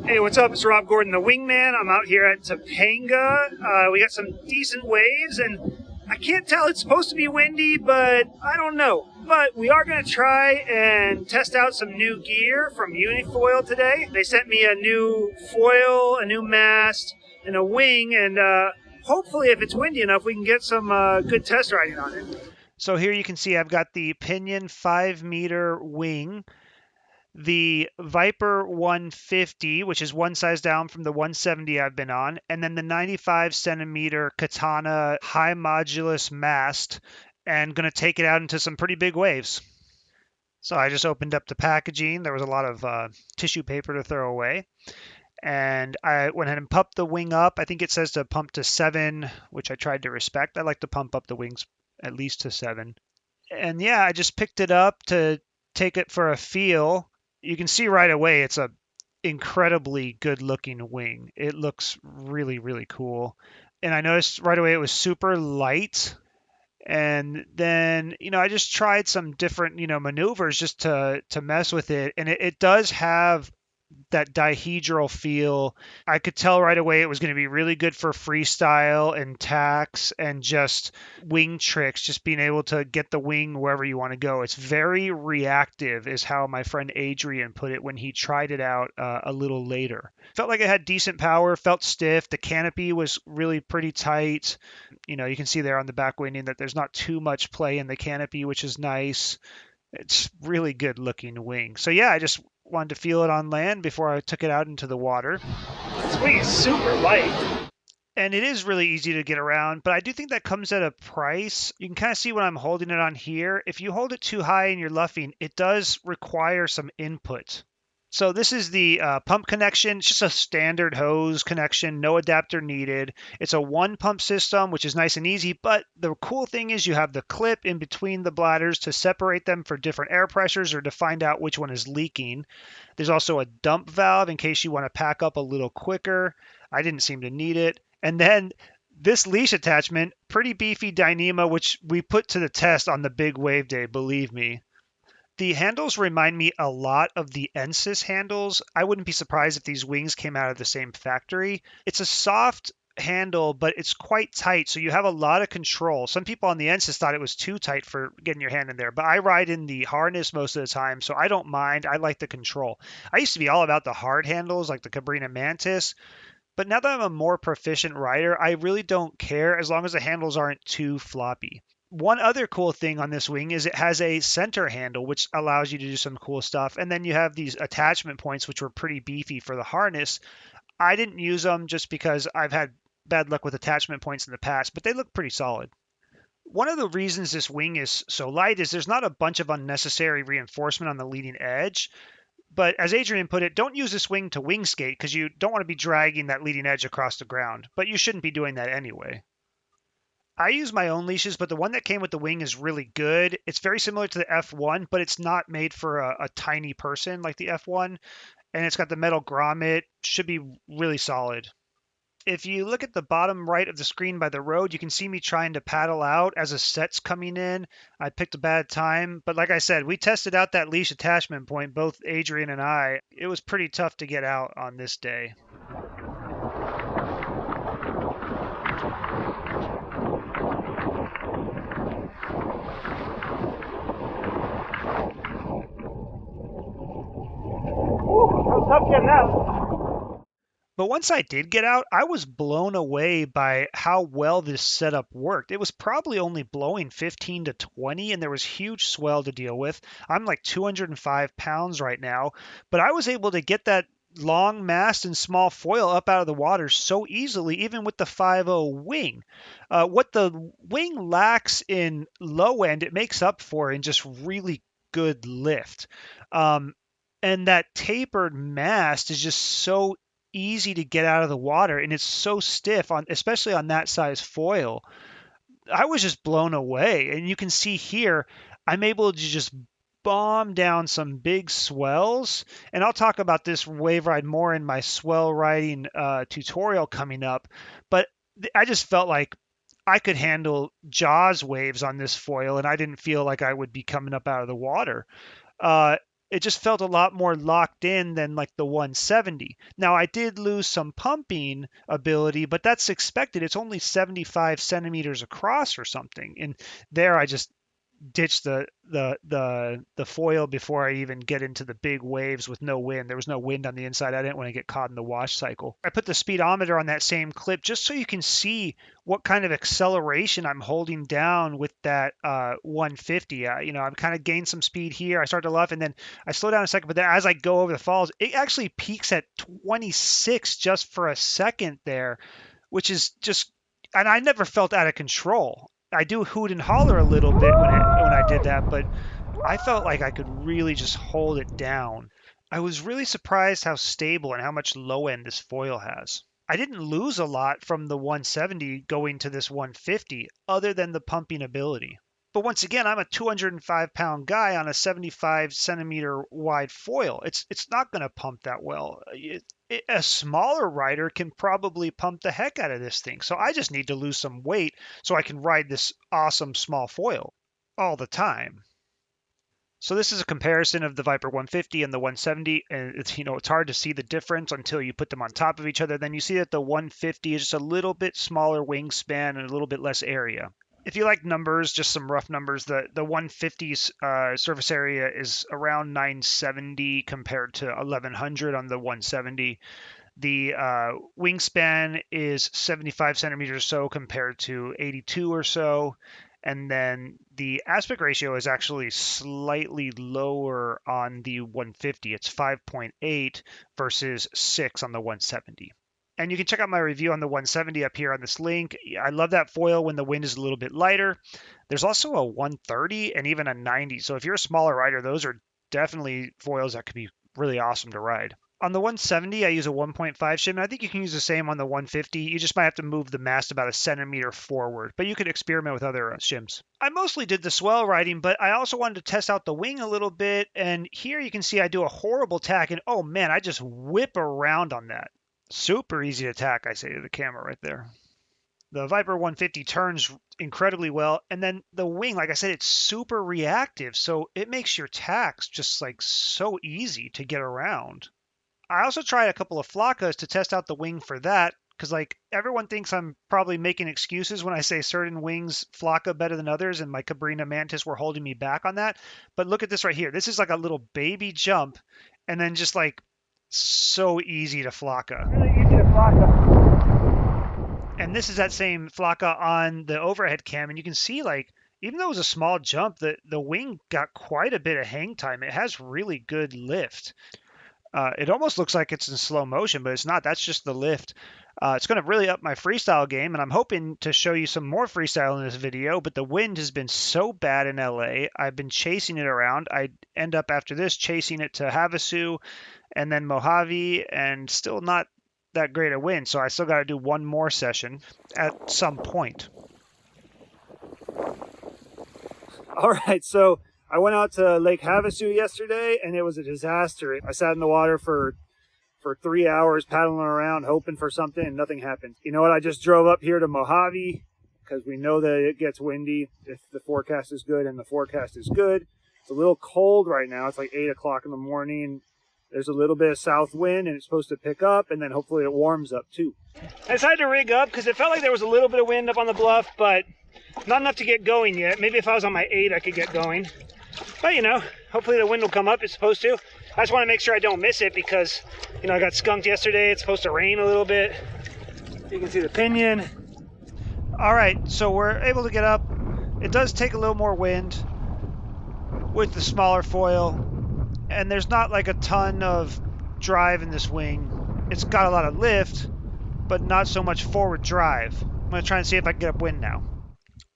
Hey, what's up? It's Rob Gordon, the Wingman. I'm out here at Topanga. We got some decent waves, and I can't tell. It's supposed to be windy, but I don't know. But we are going to try and test out some new gear from Unifoil today. They sent me a new foil, a new mast, and a wing, and hopefully if it's windy enough, we can get some good test riding on it. So here you can see I've got the Pinion 5-meter wing, the Vyper 150, which is one size down from the 170 I've been on, and then the 95-centimeter Katana high modulus mast, and going to take it out into some pretty big waves. So I just opened up the packaging. There was a lot of tissue paper to throw away. And I went ahead and pumped the wing up. I think it says to pump to 7, which I tried to respect. I like to pump up the wings at least to 7. And yeah, I just picked it up to take it for a feel. You can see right away it's a incredibly good looking wing. It looks really, really cool. And I noticed right away it was super light. And then, I just tried some different, maneuvers just to mess with it. And it does have that dihedral feel. I could tell right away it was going to be really good for freestyle and tacks and just wing tricks, just being able to get the wing wherever you want to go. It's very reactive, is how my friend Adrian put it when he tried it out a little later. Felt like it had decent power, felt stiff. The canopy was really pretty tight. You can see there on the back winding that there's not too much play in the canopy, which is nice. It's really good looking wing. So yeah, I just wanted to feel it on land before I took it out into the water. This wing is super light. And it is really easy to get around, but I do think that comes at a price. You can kind of see when I'm holding it on here. If you hold it too high and you're luffing, it does require some input. So this is the pump connection. It's just a standard hose connection, no adapter needed. It's a one pump system, which is nice and easy, but the cool thing is you have the clip in between the bladders to separate them for different air pressures or to find out which one is leaking. There's also a dump valve in case you want to pack up a little quicker. I didn't seem to need it. And then this leash attachment, pretty beefy Dyneema, which we put to the test on the big wave day, believe me. The handles remind me a lot of the Ensis handles. I wouldn't be surprised if these wings came out of the same factory. It's a soft handle, but it's quite tight, so you have a lot of control. Some people on the Ensis thought it was too tight for getting your hand in there, but I ride in the harness most of the time, so I don't mind. I like the control. I used to be all about the hard handles, like the Cabrina Mantis, but now that I'm a more proficient rider, I really don't care as long as the handles aren't too floppy. One other cool thing on this wing is it has a center handle, which allows you to do some cool stuff. And then you have these attachment points, which were pretty beefy for the harness. I didn't use them just because I've had bad luck with attachment points in the past, but they look pretty solid. One of the reasons this wing is so light is there's not a bunch of unnecessary reinforcement on the leading edge. But as Adrian put it, don't use this wing to wing skate because you don't want to be dragging that leading edge across the ground. But you shouldn't be doing that anyway. I use my own leashes, but the one that came with the wing is really good. It's very similar to the F1, but it's not made for a tiny person like the F1. And it's got the metal grommet. Should be really solid. If you look at the bottom right of the screen by the road, you can see me trying to paddle out as a set's coming in. I picked a bad time, but like I said, we tested out that leash attachment point, both Adrian and I. It was pretty tough to get out on this day. Tough getting out. But once I did get out, I was blown away by how well this setup worked. It was probably only blowing 15 to 20, and there was huge swell to deal with. I'm like 205 pounds right now, but I was able to get that long mast and small foil up out of the water so easily, even with the 5.0 wing. What the wing lacks in low end, it makes up for in just really good lift. And that tapered mast is just so easy to get out of the water, and it's so stiff on, especially on that size foil. I was just blown away. And you can see here I'm able to just bomb down some big swells, and I'll talk about this wave ride more in my swell riding tutorial coming up. But I just felt like I could handle Jaws waves on this foil, and I didn't feel like I would be coming up out of the water. it just felt a lot more locked in than like the 170. Now I did lose some pumping ability, but that's expected. It's only 75 centimeters across or something. And there I just ditch the foil before I even get into the big waves with no wind. There was no wind on the inside. I didn't want to get caught in the wash cycle. I put the speedometer on that same clip just so you can see what kind of acceleration I'm holding down with that 150. I've kind of gained some speed here. I start to luff and then I slow down a second, but then as I go over the falls, it actually peaks at 26 just for a second there, which is just, and I never felt out of control. I do hoot and holler a little bit when I did that, but I felt like I could really just hold it down. I was really surprised how stable and how much low end this foil has. I didn't lose a lot from the 170 going to this 150 other than the pumping ability. But once again, I'm a 205-pound guy on a 75 centimeter wide foil. It's not going to pump that well. A smaller rider can probably pump the heck out of this thing. So I just need to lose some weight so I can ride this awesome small foil all the time. So this is a comparison of the Vyper 150 and the 170, and it's hard to see the difference until you put them on top of each other. Then you see that the 150 is just a little bit smaller wingspan and a little bit less area. If you like numbers, just some rough numbers, the 150's surface area is around 970 compared to 1100 on the 170. The wingspan is 75 centimeters or so compared to 82 or so. And then the aspect ratio is actually slightly lower on the 150. It's 5.8 versus 6 on the 170. And you can check out my review on the 170 up here on this link. I love that foil when the wind is a little bit lighter. There's also a 130 and even a 90. So if you're a smaller rider, those are definitely foils that could be really awesome to ride. On the 170, I use a 1.5 shim. I think you can use the same on the 150. You just might have to move the mast about a centimeter forward, but you could experiment with other shims. I mostly did the swell riding, but I also wanted to test out the wing a little bit. And here you can see I do a horrible tack, and oh man, I just whip around on that. Super easy to tack, I say to the camera right there. The Vyper 150 turns incredibly well, and then the wing, like I said, it's super reactive, so it makes your tacks just like so easy to get around. I also tried a couple of flockas to test out the wing for that, because like everyone thinks I'm probably making excuses when I say certain wings flocka better than others, and my Cabrina Mantis were holding me back on that. But look at this right here. This is like a little baby jump, and then just like so easy to flocka. Really easy to flocka. And this is that same flocka on the overhead cam, and you can see like even though it was a small jump, the wing got quite a bit of hang time. It has really good lift. It almost looks like it's in slow motion, but it's not. That's just the lift. It's going to really up my freestyle game, and I'm hoping to show you some more freestyle in this video, but the wind has been so bad in LA. I've been chasing it around. I end up after this chasing it to Havasu and then Mohave, and still not that great a wind, so I still got to do one more session at some point. All right, so I went out to Lake Havasu yesterday, and it was a disaster. I sat in the water for 3 hours paddling around, hoping for something, and nothing happened. You know what? I just drove up here to Mohave because we know that it gets windy if the forecast is good, and the forecast is good. It's a little cold right now. It's like 8 o'clock in the morning. There's a little bit of south wind, and it's supposed to pick up, and then hopefully it warms up too. I decided to rig up because it felt like there was a little bit of wind up on the bluff, but not enough to get going yet. Maybe if I was on my 8, I could get going. But, you know, hopefully the wind will come up. It's supposed to. I just want to make sure I don't miss it because, you know, I got skunked yesterday. It's supposed to rain a little bit. You can see the pinion. All right, so we're able to get up. It does take a little more wind with the smaller foil, and there's not like a ton of drive in this wing. It's got a lot of lift, but not so much forward drive. I'm going to try and see if I can get upwind now.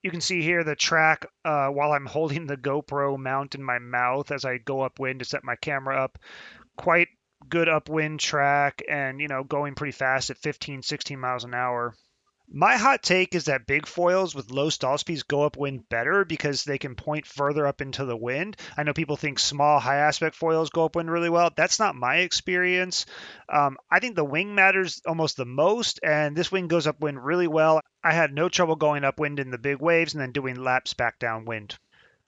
You can see here the track while I'm holding the GoPro mount in my mouth as I go upwind to set my camera up. Quite good upwind track and, you know, going pretty fast at 15, 16 miles an hour. My hot take is that big foils with low stall speeds go upwind better because they can point further up into the wind. I know people think small high aspect foils go upwind really well. That's not my experience. I think the wing matters almost the most, and this wing goes upwind really well. I had no trouble going upwind in the big waves and then doing laps back downwind.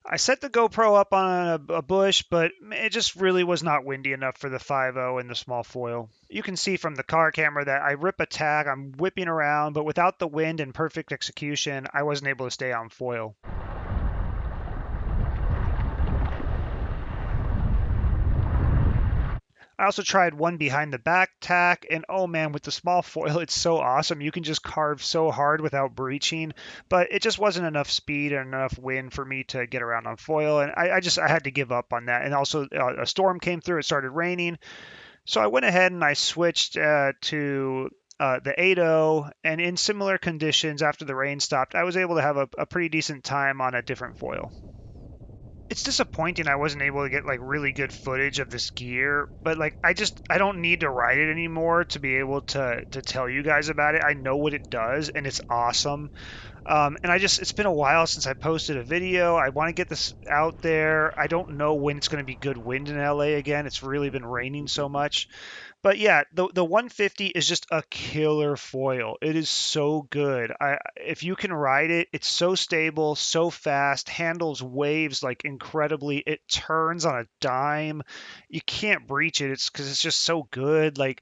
I set the GoPro up on a bush, but it just really was not windy enough for the 5.0 and the small foil. You can see from the car camera that I rip a tag, I'm whipping around, but without the wind and perfect execution, I wasn't able to stay on foil. I also tried one behind the back tack, and oh man, with the small foil, it's so awesome. You can just carve so hard without breaching, but it just wasn't enough speed and enough wind for me to get around on foil, and I had to give up on that. And also, a storm came through, it started raining, so I went ahead and I switched to the 8.0, and in similar conditions after the rain stopped, I was able to have a pretty decent time on a different foil. It's disappointing I wasn't able to get like really good footage of this gear, but like I don't need to ride it anymore to be able to tell you guys about it. I know what it does and it's awesome. And it's been a while since I posted a video. I want to get this out there. I don't know when it's going to be good wind in LA again. It's really been raining so much. But yeah, the 150 is just a killer foil. It is so good. If you can ride it, it's so stable, so fast, handles waves like incredibly. It turns on a dime. You can't breach it. It's because it's just so good. Like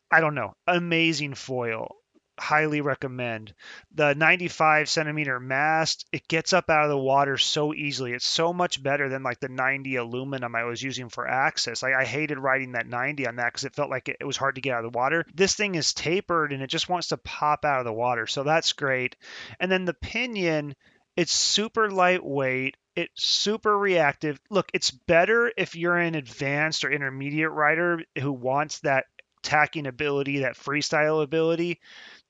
I don't know, amazing foil. Highly recommend. The 95 centimeter mast, it gets up out of the water so easily. It's so much better than like the 90 aluminum I was using for access. I hated riding that 90 on that because it felt like it was hard to get out of the water. This thing is tapered and it just wants to pop out of the water. So that's great. And then the pinion, it's super lightweight. It's super reactive. Look, it's better if you're an advanced or intermediate rider who wants that tacking ability, that freestyle ability.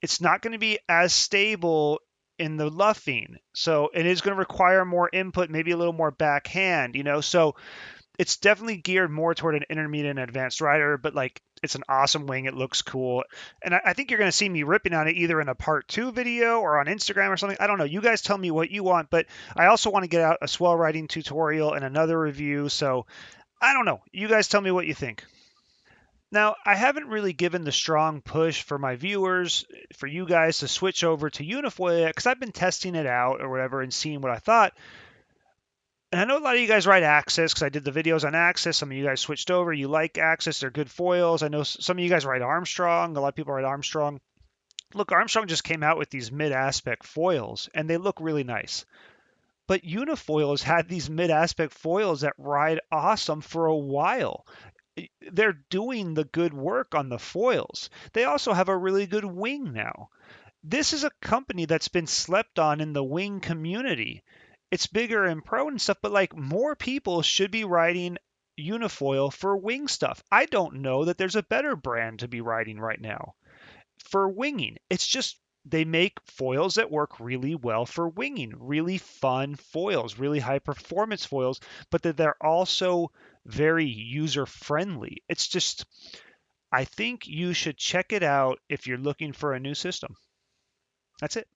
It's not going to be as stable in the luffing. So it is going to require more input, maybe a little more backhand, you know. So it's definitely geared more toward an intermediate and advanced rider, but like it's an awesome wing. It looks cool. And I think you're going to see me ripping on it either in a part 2 video or on Instagram or something. I don't know. You guys tell me what you want, but I also want to get out a swell riding tutorial and another review. So I don't know. You guys tell me what you think. Now, I haven't really given the strong push for my viewers, for you guys to switch over to Unifoil yet, because I've been testing it out or whatever and seeing what I thought. And I know a lot of you guys ride Axis because I did the videos on Axis. Some of you guys switched over. You like Axis. They're good foils. I know some of you guys ride Armstrong. A lot of people ride Armstrong. Look, Armstrong just came out with these mid-aspect foils, and they look really nice. But Unifoil has had these mid-aspect foils that ride awesome for a while. They're doing the good work on the foils. They also have a really good wing now. This is a company that's been slept on in the wing community. It's bigger and pro and stuff, but like more people should be riding Unifoil for wing stuff. I don't know that there's a better brand to be riding right now for winging. It's just they make foils that work really well for winging, really fun foils, really high performance foils, but that they're also very user friendly. It's just, I think you should check it out if you're looking for a new system. That's it.